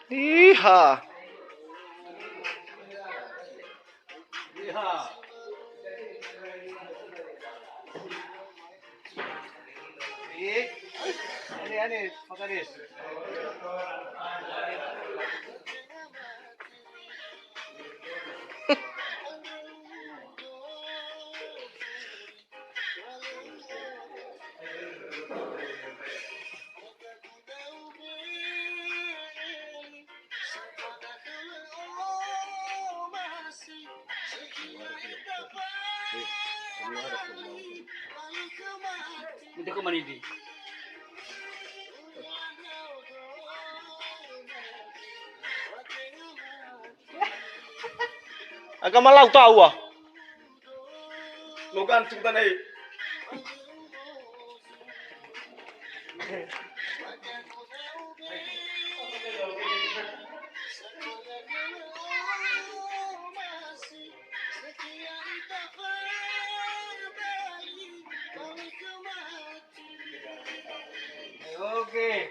Iha. Iha. Ini makanis. Hindi ko manidi. Agak malau tahu ah. Logan chúng này. Okay.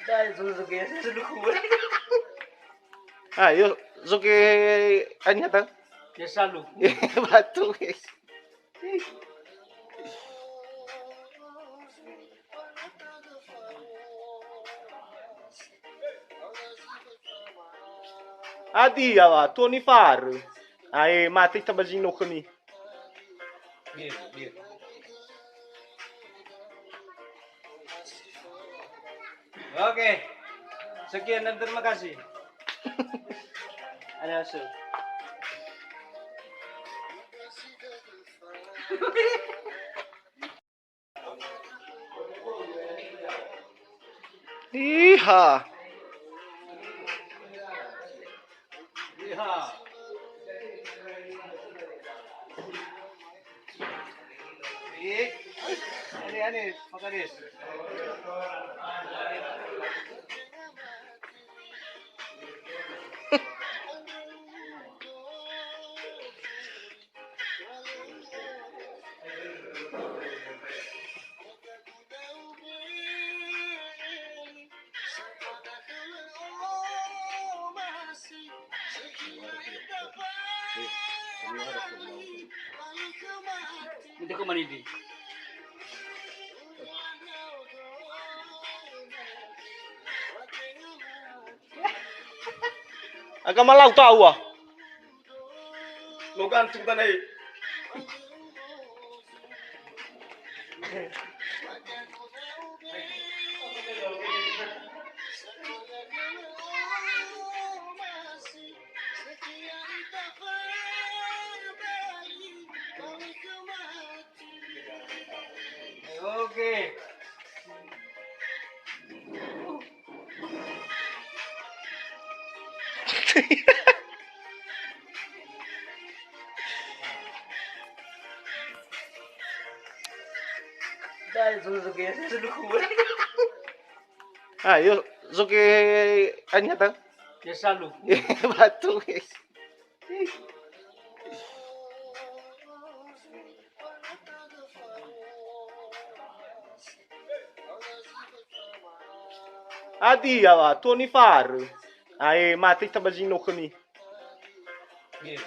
Dahil suzuki sa sulukuan. Ayo, Zuki anya ta? Ya salu. Batu. Adi ya, Tony Far. Ai, mata itabajin no kami. Bir. Oke. Sekian dan terima kasih. Ada hasil. Iha. Iha. Ini makanis. Hindi ko manidi. Agak malau tahu ah. Logan chúng này. Oke. Dahil suzuki sa sulukuan. Ayo, Zuki anya ta? Ya salu. Batu. Adi ya, Tony Far. Ai, mata itabajin no kami. Bir.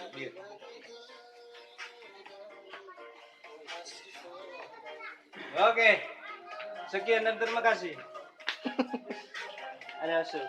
Oke. Sekian dan terima kasih. Ada hasil.